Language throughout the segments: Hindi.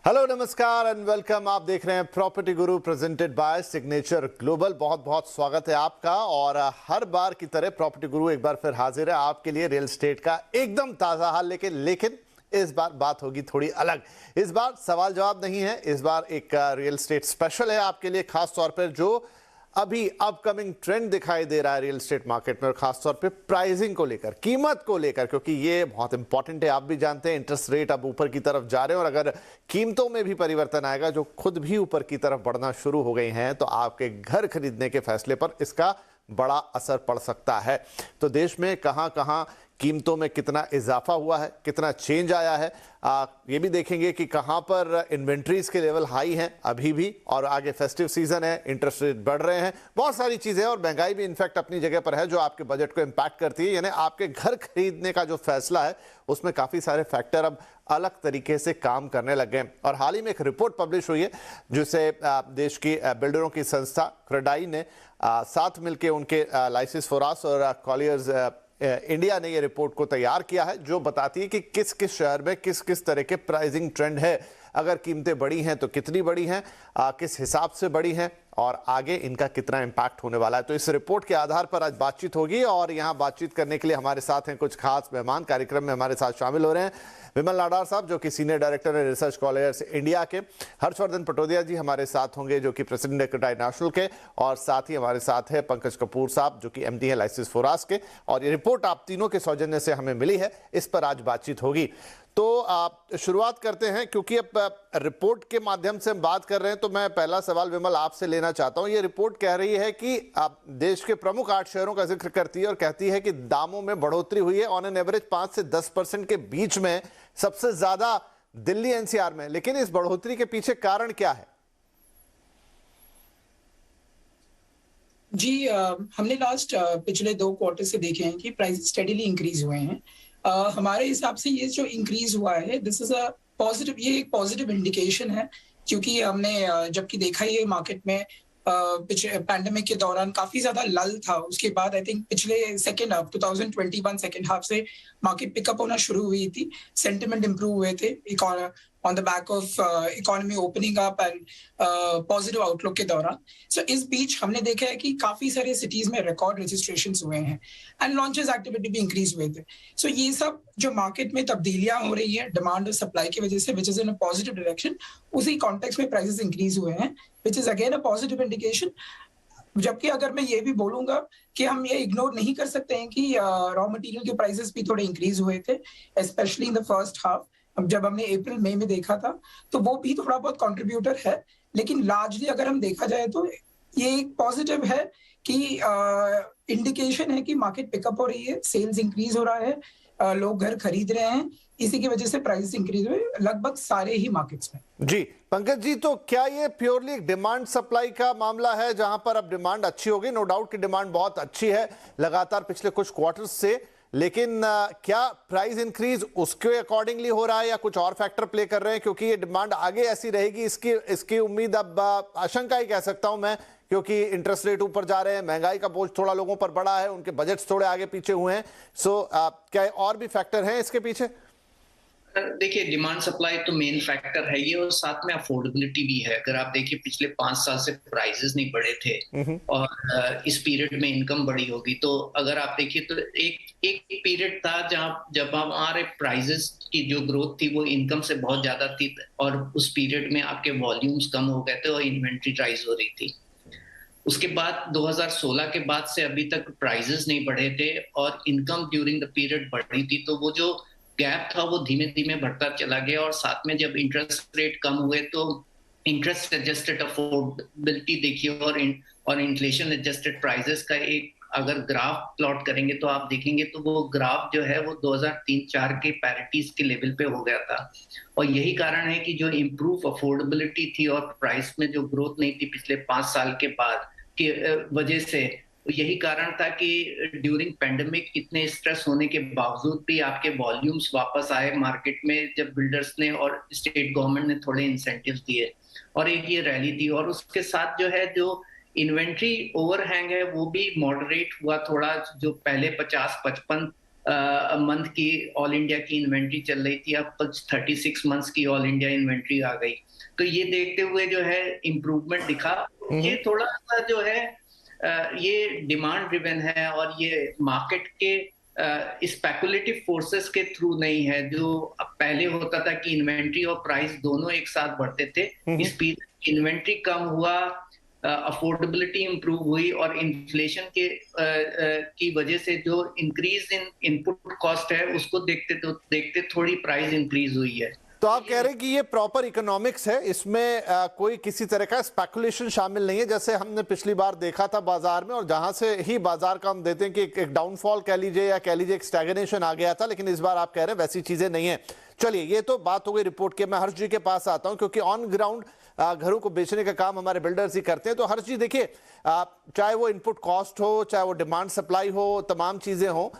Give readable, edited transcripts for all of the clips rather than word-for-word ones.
हेलो नमस्कार एंड वेलकम। आप देख रहे हैं property Guru presented by signature global. बहुत बहुत स्वागत है आपका। और हर बार की तरह प्रॉपर्टी गुरु एक बार फिर हाजिर है आपके लिए रियल एस्टेट का एकदम ताजा हाल लेकिन इस बार बात होगी थोड़ी अलग। इस बार सवाल जवाब नहीं है, इस बार एक रियल एस्टेट स्पेशल है आपके लिए, खास तौर पर जो अभी अपकमिंग ट्रेंड दिखाई दे रहा है रियल एस्टेट मार्केट में, और खासतौर पे प्राइसिंग को लेकर, कीमत को लेकर, क्योंकि ये बहुत इंपॉर्टेंट है। आप भी जानते हैं इंटरेस्ट रेट अब ऊपर की तरफ जा रहे हैं और अगर कीमतों में भी परिवर्तन आएगा जो खुद भी ऊपर की तरफ बढ़ना शुरू हो गई हैं, तो आपके घर खरीदने के फैसले पर इसका बड़ा असर पड़ सकता है। तो देश में कहां कहां कीमतों में कितना इजाफा हुआ है, कितना चेंज आया है, ये भी देखेंगे कि कहां पर इन्वेंट्रीज के लेवल हाई हैं अभी भी, और आगे फेस्टिव सीजन है, इंटरेस्ट रेट बढ़ रहे हैं, बहुत सारी चीजें, और महंगाई भी इनफैक्ट अपनी जगह पर है जो आपके बजट को इंपैक्ट करती है। यानी आपके घर खरीदने का जो फैसला है उसमें काफी सारे फैक्टर अब अलग तरीके से काम करने लग गए। और हाल ही में एक रिपोर्ट पब्लिश हुई है जिसे देश की बिल्डरों की संस्था क्रेडाई ने साथ मिलकर उनके लाइसेंस फोरास और कॉलियर्स इंडिया ने ये रिपोर्ट को तैयार किया है, जो बताती है कि किस किस शहर में किस किस तरह के प्राइसिंग ट्रेंड है, अगर कीमतें बढ़ी हैं तो कितनी बढ़ी हैं, किस हिसाब से बढ़ी हैं, और आगे इनका कितना इम्पैक्ट होने वाला है। तो इस रिपोर्ट के आधार पर आज बातचीत होगी, और यहाँ बातचीत करने के लिए हमारे साथ हैं कुछ खास मेहमान। कार्यक्रम में हमारे साथ शामिल हो रहे हैं विमल नाडार साहब जो कि सीनियर डायरेक्टर है रिसर्च कॉलेज इंडिया के, हर्षवर्धन पटोदिया जी हमारे साथ होंगे जो कि प्रेसिडेंट है क्रेडाई नेशनल के, और साथ ही हमारे साथ है पंकज कपूर साहब जो कि एमडी है लाइसेंस फोरास के। और ये रिपोर्ट आप तीनों के सौजन्य से हमें मिली है, इस पर आज बातचीत होगी। तो आप शुरुआत करते हैं, क्योंकि अब रिपोर्ट के माध्यम से हम बात कर रहे हैं, तो मैं पहला सवाल विमल आपसे लेना चाहता हूं। ये रिपोर्ट कह रही है कि आप देश के प्रमुख 8 शहरों का जिक्र करती है और कहती है कि दामों में बढ़ोतरी हुई है ऑन एन एवरेज 5 से 10% के बीच में, सबसे ज्यादा दिल्ली एनसीआर में। लेकिन इस बढ़ोतरी के पीछे कारण क्या है? जी हमने लास्ट पिछले 2 क्वार्टर से देखे हैं कि प्राइस स्टेडीली इंक्रीज हुए हैं। हमारे हिसाब से ये जो इंक्रीज हुआ है दिस इज अ पॉजिटिव, ये एक पॉजिटिव इंडिकेशन है, क्योंकि हमने जबकि देखा ये मार्केट में पिछले पैंडेमिक के दौरान काफी ज्यादा लल था। उसके बाद आई थिंक पिछले सेकेंड हाफ 2021 सेकेंड हाफ से मार्केट पिकअप होना शुरू हुई थी, सेंटिमेंट इंप्रूव हुए थे on the back of economy opening up and positive outlook के दौरान। सो इस बीच हमने देखा है कि काफी सारे सिटीज में रिकॉर्ड रजिस्ट्रेशंस हुए हैं एंड लॉन्चेस एक्टिविटी भी इंक्रीज हुए थे। सो ये सब जो मार्केट में तब्दीलियां हो रही है डिमांड और सप्लाई की वजह से, which is in a positive direction, उसी कॉन्टेक्स्ट में प्राइसेस इंक्रीज हुए हैं, which is again a positive indication. जबकि अगर मैं ये भी बोलूंगा कि हम ये इग्नोर नहीं कर सकते हैं कि रॉ मटेरियल के प्राइसेस भी थोड़े इंक्रीज हुए थे, specially in the first half. अब जब हमने अप्रैल मई में देखा था तो वो भी थोड़ा बहुत कंट्रीब्यूटर है, लेकिन लार्जली अगर हम देखा जाए तो ये एक पॉजिटिव है कि इंडिकेशन है कि मार्केट पिकअप हो रही है, सेल्स इंक्रीज हो रहा है, लोग घर खरीद रहे हैं, इसी की वजह से प्राइस इंक्रीज हुए लगभग सारे ही मार्केट्स में। जी पंकज जी, तो क्या ये प्योरली डिमांड सप्लाई का मामला है, जहां पर अब डिमांड अच्छी हो गई? नो डाउट कि डिमांड बहुत अच्छी है लगातार पिछले कुछ क्वार्टर्स से, लेकिन क्या प्राइस इंक्रीज उसके अकॉर्डिंगली हो रहा है या कुछ और फैक्टर प्ले कर रहे हैं? क्योंकि ये डिमांड आगे ऐसी रहेगी, इसकी उम्मीद अब आशंका ही कह सकता हूं मैं, क्योंकि इंटरेस्ट रेट ऊपर जा रहे हैं, महंगाई का बोझ थोड़ा लोगों पर बढ़ा है, उनके बजट्स थोड़े आगे पीछे हुए हैं। सो क्या और भी फैक्टर हैं इसके पीछे? देखिए, डिमांड सप्लाई तो मेन फैक्टर है ये, और साथ में अफोर्डेबिलिटी भी है। अगर आप देखिए पिछले 5 साल से प्राइसेस नहीं बढ़े थे और इस पीरियड में इनकम बढ़ी होगी, तो अगर आप देखिए तो एक पीरियड था जब हमारे प्राइसेस की जो ग्रोथ थी वो इनकम से बहुत ज्यादा थी, और उस पीरियड में आपके वॉल्यूम्स कम हो गए थे और इन्वेंट्री राइज हो रही थी। उसके बाद 2016 के बाद से अभी तक प्राइसेस नहीं बढ़े थे और इनकम ड्यूरिंग द पीरियड बढ़ी थी, तो वो जो गैप था वो धीमे धीमे बढ़ता चला गया। और साथ में जब इंटरेस्ट रेट कम हुए तो इंटरेस्ट एडजस्टेड अफोर्डेबिलिटी देखिए और इन्फ्लेशन एडजस्टेड प्राइसेस का एक अगर ग्राफ प्लॉट करेंगे तो आप देखेंगे तो वो ग्राफ जो है वो 2003-4 के पैरिटीज के लेवल पे हो गया था। और यही कारण है कि जो इम्प्रूव अफोर्डेबिलिटी थी और प्राइस में जो ग्रोथ नहीं थी पिछले 5 साल के बाद की वजह से, तो यही कारण था कि ड्यूरिंग पेंडेमिक इतने स्ट्रेस होने के बावजूद भी आपके वॉल्यूम्स वापस आए मार्केट में, जब बिल्डर्स ने और स्टेट गवर्नमेंट ने थोड़े इंसेंटिव्स दिए और एक ये रैली थी। और उसके साथ जो है जो इन्वेंट्री ओवरहैंग है वो भी मॉडरेट हुआ थोड़ा, जो पहले 50-55 मंथ की ऑल इंडिया की इन्वेंट्री चल रही थी, अब कुछ 36 मंथ्स की ऑल इंडिया इन्वेंट्री आ गई। तो ये देखते हुए जो है इम्प्रूवमेंट दिखा। ये थोड़ा सा जो है ये डिमांड ड्रिवन है और ये मार्केट के स्पेकुलेटिव फोर्सेस के थ्रू नहीं है, जो पहले होता था कि इन्वेंट्री और प्राइस दोनों एक साथ बढ़ते थे। स्पीड इन्वेंट्री कम हुआ, अफोर्डेबिलिटी इंप्रूव हुई और इन्फ्लेशन के की वजह से जो इंक्रीज इन इनपुट कॉस्ट है उसको देखते थोड़ी प्राइस इंक्रीज हुई है। तो आप कह रहे हैं कि ये प्रॉपर इकोनॉमिक्स है, इसमें कोई किसी तरह का स्पेकुलेशन शामिल नहीं है, जैसे हमने पिछली बार देखा था बाजार में, और जहां से ही बाजार का हम देते हैं कि एक डाउनफॉल कह लीजिए या कह लीजिए एक स्टैग्नेशन आ गया था, लेकिन इस बार आप कह रहे हैं वैसी चीजें नहीं है। चलिए, ये तो बात हो गई रिपोर्ट की। मैं हर्ष जी के पास आता हूं, क्योंकि ऑन ग्राउंड घरों को बेचने का काम हमारे बिल्डर्स ही करते हैं। तो हर्ष जी देखिए, चाहे वो इनपुट कॉस्ट हो, चाहे वो डिमांड सप्लाई हो, तमाम चीजें हो,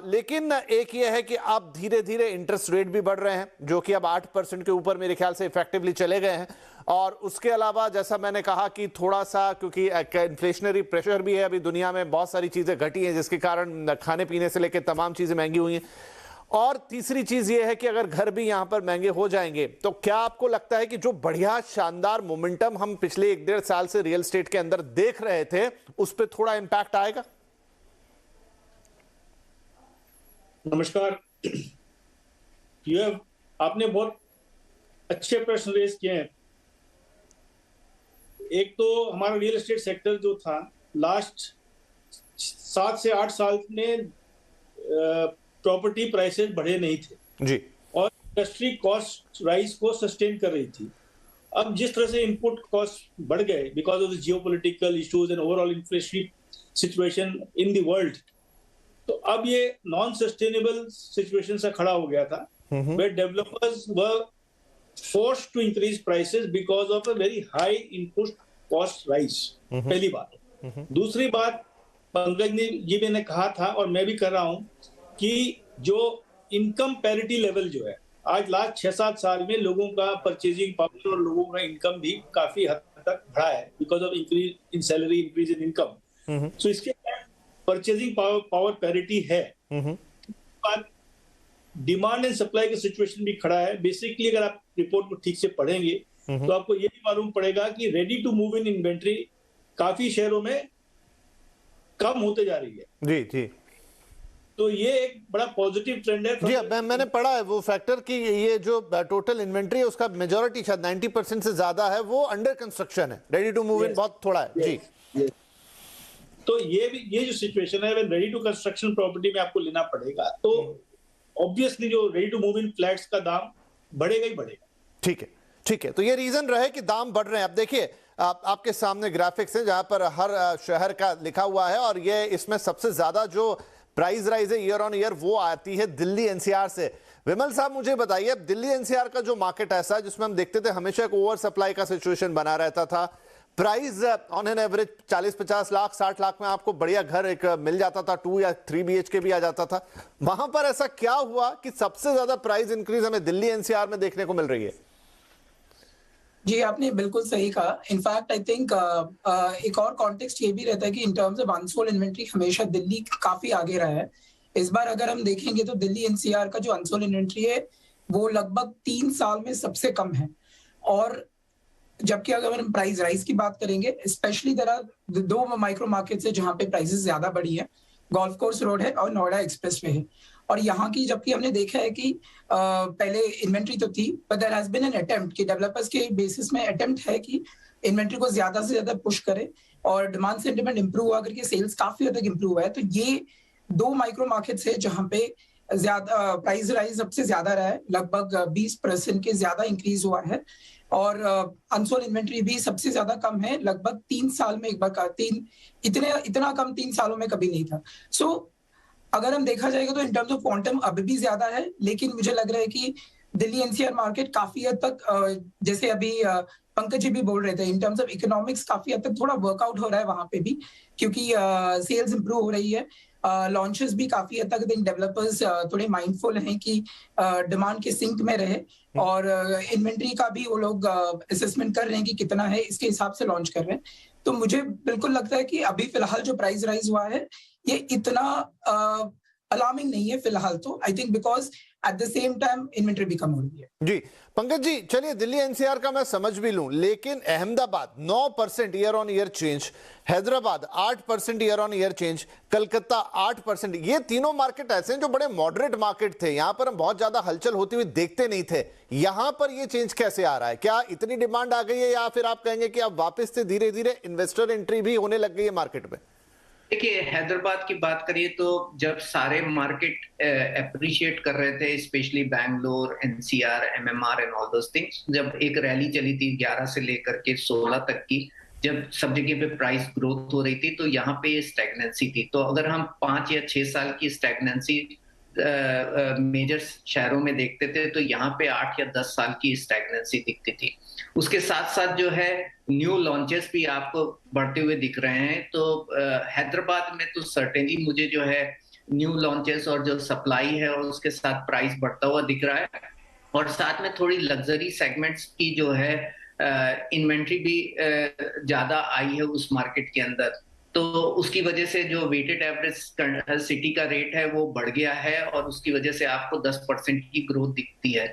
लेकिन एक ये है कि अब धीरे धीरे इंटरेस्ट रेट भी बढ़ रहे हैं, जो कि अब 8% के ऊपर मेरे ख्याल से इफेक्टिवली चले गए हैं। और उसके अलावा जैसा मैंने कहा कि थोड़ा सा, क्योंकि इन्फ्लेशनरी प्रेशर भी है, अभी दुनिया में बहुत सारी चीजें घटी हैं जिसके कारण खाने पीने से लेकर तमाम चीजें महंगी हुई हैं। और तीसरी चीज ये है कि अगर घर भी यहां पर महंगे हो जाएंगे, तो क्या आपको लगता है कि जो बढ़िया शानदार मोमेंटम हम पिछले 1-1.5 साल से रियल एस्टेट के अंदर देख रहे थे, उस पर थोड़ा इंपैक्ट आएगा? नमस्कार। आपने बहुत अच्छे प्रश्न रेज किए हैं। एक तो हमारा रियल एस्टेट सेक्टर जो था लास्ट 7 से 8 साल में प्रॉपर्टी प्राइसेस बढ़े नहीं थे जी, और इंडस्ट्री कॉस्ट राइज को सस्टेन कर रही थी। अब जिस तरह से इनपुट कॉस्ट बढ़ गए because of the geopolitical issues and overall inflationary situation in the world, तो अब ये नॉन सस्टेनेबल सिचुएशन से खड़ा हो गया था, where developers were forced to increase prices because of a very high input cost rise। पहली बात। दूसरी बात, पंकज जी ने कहा था और मैं भी कर रहा हूं कि जो इनकम पैरिटी लेवल जो है, आज लास्ट 6-7 साल में लोगों का परचेजिंग पावर और लोगों का इनकम भी काफी हद तक बढ़ा है because of increase in salary, increase in income. So इसके परचेजिंग पावर पैरिटी है। डिमांड एंड सप्लाई का सिचुएशन भी खड़ा है। बेसिकली अगर आप रिपोर्ट को ठीक से पढ़ेंगे तो आपको ये भी मालूम पड़ेगा कि ready to move in inventory काफी शहरों में कम होते जा रही है। जी जी। तो ये एक बड़ा पॉजिटिव ट्रेंड है। जी, मैंने पढ़ा है वो फैक्टर कि ये जो टोटल इन्वेंट्री है उसका मेजॉरिटी शायद 90% से ज्यादा है वो अंडर कंस्ट्रक्शन है, रेडी टू मूव इन बहुत थोड़ा है। जी। तो ये जो सिचुएशन है, रेडी टू कंस्ट्रक्शन प्रॉपर्टी में आपको लेना पड़ेगा, तो ऑब्वियसली जो ready to move in flats का दाम बढ़ेगा ही बढ़ेगा। ठीक है, ठीक है। तो ये रीजन रहे कि दाम बढ़ रहे हैं। अब देखिए, आपके सामने ग्राफिक्स हैं जहां पर हर शहर का लिखा हुआ है, और ये इसमें सबसे ज्यादा जो प्राइस राइज है ईयर ऑन ईयर वो आती है दिल्ली एनसीआर से। विमल साहब, मुझे बताइए, अब दिल्ली एनसीआर का जो मार्केट ऐसा है जिसमें हम देखते थे हमेशा एक ओवर सप्लाई का सिचुएशन बना रहता था, price on an average 40-50 lakh 60 lakh में आपको बढ़िया घर एक मिल जाता था, 2 या 3 BHK भी आ जाता था। वहां पर ऐसा क्या हुआ कि सबसे ज्यादा प्राइस इंक्रीज हमें दिल्ली एनसीआर में देखने को मिल रही है? जी, आपने बिल्कुल सही कहा। इनफैक्ट आई थिंक एक और कॉन्टेक्स्ट ये भी रहता है कि in terms of unsold inventory हमेशा दिल्ली काफी आगे रहा है। इस बार अगर हम देखेंगे तो दिल्ली एनसीआर का जो अनसोल्ड इन्वेंट्री है वो लगभग 3 साल में सबसे कम है। और जबकि अगर हम प्राइस राइज की बात करेंगे, specially there are 2 micro markets है जहां पे प्राइसेस ज्यादा बढ़ी है, गोल्फ कोर्स रोड है और नोएडा एक्सप्रेसवे है। और यहाँ की जबकि हमने देखा है कि पहले इन्वेंट्री तो थी, but there has been an attempt कि डेवलपर्स के बेसिस में अटेम्प्ट है कि इन्वेंट्री को ज्यादा से ज्यादा पुश करे और डिमांड सेंटिमेंट इंप्रूव हुआ करके सेल्स काफी हद तक इंप्रूव हुआ है। तो ये 2 माइक्रो मार्केट्स है जहाँ पे ज्यादा प्राइस राइज सबसे ज्यादा रहा है, लगभग 20% के ज्यादा इंक्रीज हुआ है। और अनसोल्ड इन्वेंट्री भी सबसे ज्यादा कम है, लगभग 3 साल में एक बार इतना कम 3 सालों में कभी नहीं था। सो अगर हम देखा जाएगा तो इन टर्म्स ऑफ क्वांटम अभी भी ज्यादा है, लेकिन मुझे लग रहा है कि दिल्ली एनसीआर मार्केट काफी हद तक, जैसे अभी पंकज जी भी बोल रहे थे, इन टर्म्स ऑफ इकोनॉमिक्स काफी हद तक थोड़ा वर्कआउट हो रहा है वहां पे भी, क्योंकि सेल्स इंप्रूव हो रही है, लॉन्चेस भी काफी हद तक डेवलपर्स थोड़े माइंडफुल हैं कि डिमांड के सिंक में रहे, और इन्वेंट्री का भी वो लोग असेसमेंट कर रहे हैं कि कितना है, इसके हिसाब से लॉन्च कर रहे हैं। तो मुझे बिल्कुल लगता है कि अभी फिलहाल जो प्राइस राइज हुआ है ये इतना अलार्मिंग नहीं है फिलहाल तो, I think, because at the same time inventory भी कम हो रही है। जी पंकज जी, चलिए दिल्ली एनसीआर का मैं समझ भी लूं, लेकिन Ahmedabad 9% year on year change, Hyderabad 8% year on year change, Calcutta 8%, ये तीनों मार्केट ऐसे हैं जो बड़े मॉडरेट मार्केट थे, यहां पर हम बहुत ज्यादा हलचल होती हुई देखते नहीं थे, यहां पर ये चेंज कैसे आ रहा है? क्या इतनी डिमांड आ गई है या फिर आप कहेंगे कि अब वापस से धीरे धीरे इन्वेस्टर एंट्री भी होने लग गई है मार्केट में? देखिए, हैदराबाद की बात करिए तो जब सारे मार्केट अप्रिशिएट कर रहे थे, specially Bangalore, NCR, MMR and all those things, जब एक रैली चली थी 11 से लेकर के 16 तक की, जब सब जगह पे प्राइस ग्रोथ हो रही थी, तो यहाँ पे ये स्टैग्नेंसी थी। तो अगर हम 5 या 6 साल की स्टैग्नेंसी मेजर शहरों में देखते थे, तो यहाँ पे 8 या 10 साल की स्टैग्नेंसी दिखती थी। उसके साथ साथ जो है न्यू लॉन्चेस भी आपको बढ़ते हुए दिख रहे हैं। तो हैदराबाद में तो सर्टेनली मुझे जो है न्यू लॉन्चेस और जो सप्लाई है और उसके साथ प्राइस बढ़ता हुआ दिख रहा है, और साथ में थोड़ी लग्जरी सेगमेंट्स की जो है इन्वेंट्री भी ज्यादा आई है उस मार्केट के अंदर। तो उसकी वजह से जो वेटेड एवरेज सिटी का रेट है वो बढ़ गया है, और उसकी वजह से आपको 10% की ग्रोथ दिखती है।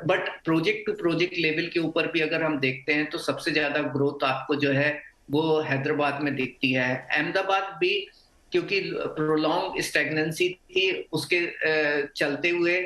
But project to project level के ऊपर भी अगर हम देखते हैं तो सबसे ज्यादा ग्रोथ आपको जो है वो हैदराबाद में दिखती है। अहमदाबाद भी, क्योंकि प्रोलॉन्ग स्टैग्नेंसी थी, उसके चलते हुए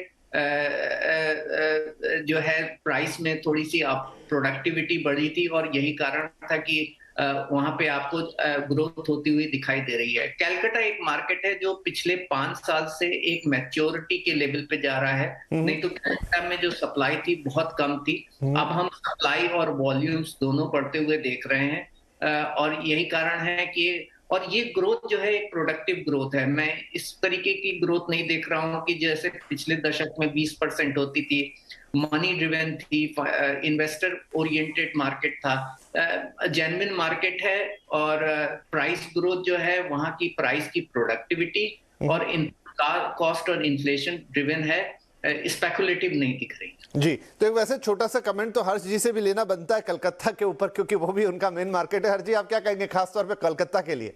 जो है प्राइस में थोड़ी सी प्रोडक्टिविटी बढ़ी थी, और यही कारण था कि वहां पे आपको ग्रोथ होती हुई दिखाई दे रही है। कलकत्ता एक मार्केट है जो पिछले 5 साल से एक मैच्योरिटी के लेवल पे जा रहा है, नहीं तो कलकत्ता में जो सप्लाई थी बहुत कम थी। अब हम सप्लाई और वॉल्यूम्स दोनों बढ़ते हुए देख रहे हैं, और यही कारण है कि, और ये ग्रोथ जो है एक प्रोडक्टिव ग्रोथ है। मैं इस तरीके की ग्रोथ नहीं देख रहा हूँ कि जैसे पिछले दशक में 20% होती थी, मनी ड्रिवन थी, इन्वेस्टर ओरिएंटेड मार्केट था। जेन्युइन मार्केट है, और प्राइस ग्रोथ जो है वहां की प्राइस की प्रोडक्टिविटी और कॉस्ट और इन्फ्लेशन ड्रिवन है, स्पेकुलेटिव नहीं दिख रही। जी, तो एक वैसे छोटा सा कमेंट तो हर्ष जी से भी लेना बनता है कलकत्ता के ऊपर, क्योंकि वो भी उनका मेन मार्केट है। हर्ष जी, आप क्या कहेंगे खासतौर पे कलकत्ता के लिए?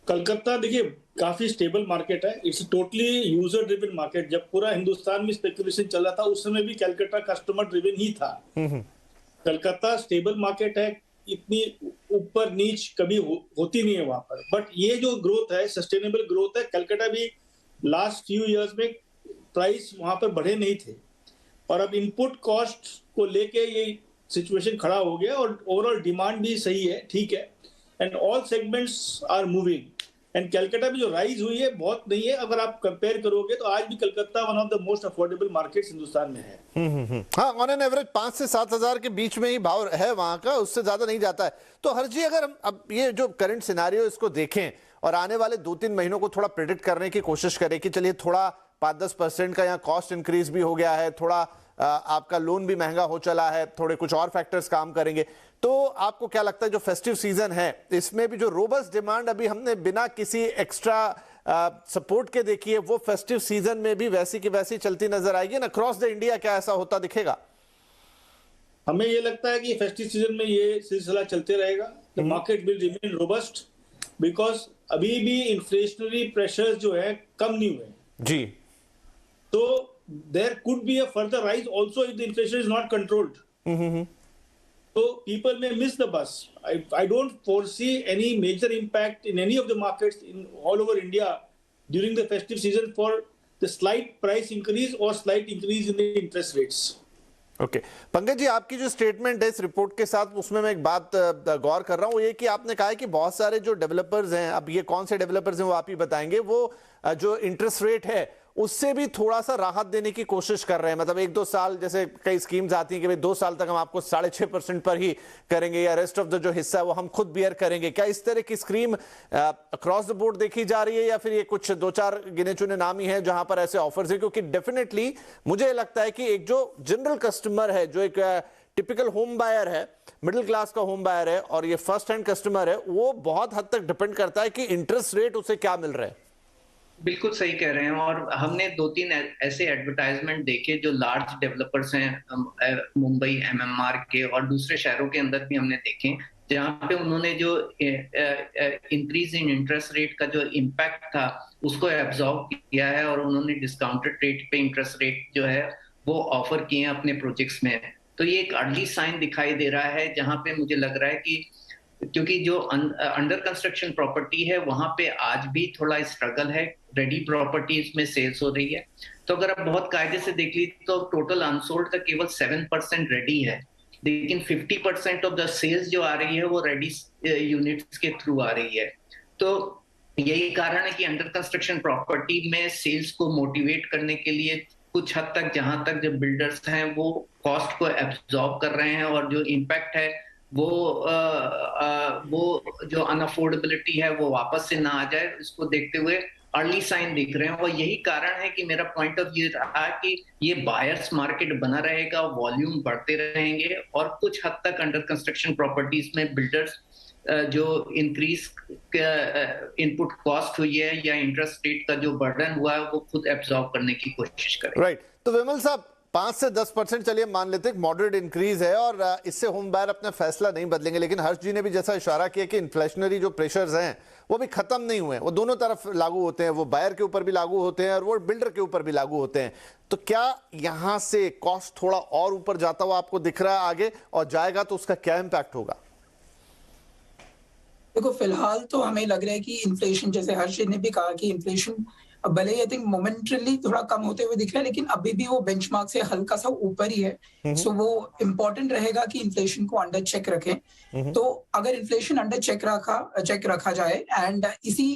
कलकत्ता देखिए काफी स्टेबल मार्केट है, it's totally user driven market. जब पूरा हिंदुस्तान में स्पेकुलेशन चल रहा था उस समय भी कलकत्ता कस्टमर ड्रिवन ही था। कलकत्ता स्टेबल मार्केट है, इतनी ऊपर नीच कभी होती नहीं है वहां पर। बट ये जो ग्रोथ है सस्टेनेबल ग्रोथ है। कलकत्ता भी लास्ट फ्यू इयर्स में प्राइस वहां पर बढ़े नहीं थे, और अब इनपुट कॉस्ट को लेके ये सिचुएशन खड़ा हो गया, और ओवरऑल डिमांड भी सही है, ठीक है, and all segments are moving. And Calcutta में जो राइज हुई है बहुत नहीं है, अगर आप कंपेयर करोगे तो आज भी Calcutta one of the most affordable markets Hindustan में है। हाँ, ऑन एन एवरेज 5 से 7 हजार के बीच में ही भाव है वहां का, उससे ज्यादा नहीं जाता है। तो हर्ष जी, अगर हम अब ये जो करंट सिनेरियो इसको देखें और आने वाले 2-3 महीनों को थोड़ा प्रेडिक्ट करने की कोशिश करें कि चलिए थोड़ा 5-10% का यहाँ कॉस्ट इंक्रीज भी हो गया है, थोड़ा आपका लोन भी महंगा हो चला है, थोड़े कुछ और फैक्टर्स काम करेंगे, तो आपको क्या लगता है जो फेस्टिव सीजन है इसमें भी जो रोबस्ट डिमांड अभी हमने बिना किसी एक्स्ट्रा सपोर्ट के देखी है, वो फेस्टिव सीजन में भी वैसी की वैसी चलती नजर आएगी ना अक्रॉस द इंडिया? क्या ऐसा होता दिखेगा? हमें ये लगता है कि फेस्टिव सीजन में ये सिलसिला चलते रहेगा। The market will remain robust, because अभी भी इन्फ्लेशनरी प्रेशर्स जो है कम नहीं हुए जी। तो there could be a further rise also if the inflation is not controlled. So people may miss the bus. I don't foresee any major impact in any of the markets in all over India during the festive season for the slight price increase or slight increase in the interest rates. Okay Pankaj ji, आपकी जो स्टेटमेंट है इस रिपोर्ट के साथ, उसमें मैं एक बात गौर कर रहा हूं, वो ये कि आपने कहा है कि बहुत सारे जो डेवलपर्स हैं, अब ये कौन से डेवलपर्स हैं वो आप ही बताएंगे, वो जो इंटरेस्ट रेट है उससे भी थोड़ा सा राहत देने की कोशिश कर रहे हैं। मतलब 1-2 साल, जैसे कई स्कीम्स आती हैं कि भाई 2 साल तक हम आपको 6.5% पर ही करेंगे, या रेस्ट ऑफ द जो हिस्सा है वो हम खुद बियर करेंगे। क्या इस तरह की स्कीम अक्रॉस द बोर्ड देखी जा रही है, या फिर ये कुछ 2-4 गिने चुने नाम ही हैं जहां पर ऐसे ऑफर्स है? क्योंकि डेफिनेटली मुझे लगता है कि एक जो जनरल कस्टमर है, जो एक टिपिकल होम बायर है, मिडिल क्लास का होम बायर है, और ये फर्स्ट हैंड कस्टमर है, वो बहुत हद तक डिपेंड करता है कि इंटरेस्ट रेट उसे क्या मिल रहा है। बिल्कुल सही कह रहे हैं, और हमने 2-3 ऐसे एडवर्टाइजमेंट देखे जो लार्ज डेवलपर्स हैं मुंबई, एमएमआर के और दूसरे शहरों के अंदर भी हमने देखे, जहाँ पे उन्होंने जो इंक्रीज इन इंटरेस्ट रेट का जो इम्पैक्ट था उसको एब्जॉर्ब किया है और उन्होंने डिस्काउंटेड रेट पे इंटरेस्ट रेट जो है वो ऑफर किए हैं अपने प्रोजेक्ट्स में। तो ये एक अर्ली साइन दिखाई दे रहा है, जहाँ पे मुझे लग रहा है कि क्योंकि जो अंडर कंस्ट्रक्शन प्रॉपर्टी है वहां पे आज भी थोड़ा स्ट्रगल है, रेडी प्रॉपर्टीज में सेल्स हो रही है। तो अगर आप बहुत कायदे से देख ली तो टोटल अनसोल्ड का केवल 7% रेडी है, लेकिन 50% ऑफ द सेल्स जो आ रही है वो रेडी यूनिट्स के थ्रू आ रही है। तो यही कारण है कि अंडर कंस्ट्रक्शन प्रॉपर्टी में सेल्स को मोटिवेट करने के लिए कुछ हद तक, जहां तक जो बिल्डर्स हैं वो कॉस्ट को एब्जॉर्ब कर रहे हैं और जो इम्पैक्ट है वो जो अनअफोर्डेबिलिटी है वो वापस से ना आ जाए, इसको देखते हुए अर्ली साइन दिख रहे हैं। और यही कारण है कि मेरा पॉइंट ऑफ व्यू रहा कि ये बायर्स मार्केट बना रहेगा, वॉल्यूम बढ़ते रहेंगे और कुछ हद तक अंडर कंस्ट्रक्शन प्रॉपर्टीज में बिल्डर्स जो इंक्रीज इनपुट कॉस्ट हुई है या इंटरेस्ट रेट का जो बर्डन हुआ है वो खुद एब्जॉर्ब करने की कोशिश करें। राइट। तो विमल साहब 5 से 10% चलिए मान लेते हैं मॉडरेट इंक्रीज है और इससे होम बायर अपना फैसला नहीं बदलेंगे, लेकिन हर्ष जी ने भी जैसा इशारा किया कि इन्फ्लेशनरी जो प्रेशर्स हैं वो भी खत्म नहीं हुए, वो दोनों तरफ लागू होते हैं, वो बायर के ऊपर भी लागू होते हैं और वो बिल्डर के ऊपर भी लागू होते हैं। तो क्या यहां से कॉस्ट थोड़ा और ऊपर जाता हुआ आपको दिख रहा है आगे, और जाएगा तो उसका क्या इम्पैक्ट होगा? देखो, फिलहाल तो हमें लग रहा है कि इन्फ्लेशन, जैसे हर्ष ने भी कहा कि इन्फ्लेशन भले ही आई थिंक मोमेंटरली थोड़ा कम होते हुए दिख रहा है, लेकिन अभी भी वो बेंचमार्क से हल्का सा ऊपर ही है। सो वो इम्पोर्टेंट रहेगा कि इन्फ्लेशन को अंडर चेक रखें। तो अगर इन्फ्लेशन अंडर चेक रखा जाए एंड इसी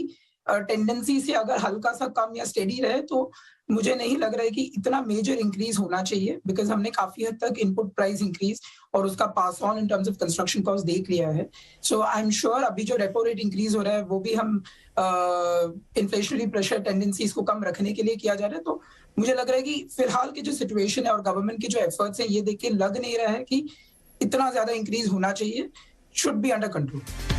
टेंडेंसी से अगर हल्का सा कम या स्टेडी रहे तो मुझे नहीं लग रहा है कि इतना मेजर इंक्रीज होना चाहिए, बिकॉज हमने काफी हद तक इनपुट प्राइस इंक्रीज और उसका pass on in terms of construction cost देख लिया है। सो आई एम श्योर अभी जो रेपो रेट इंक्रीज हो रहा है वो भी हम इन्फ्लेशनरी प्रेशर टेंडेंसीज को कम रखने के लिए किया जा रहा है। तो मुझे लग रहा है कि फिलहाल की जो सिचुएशन है और गवर्नमेंट के जो एफर्ट्स हैं, ये देख के लग नहीं रहा है कि इतना ज्यादा इंक्रीज होना चाहिए, शुड बी अंडर कंट्रोल।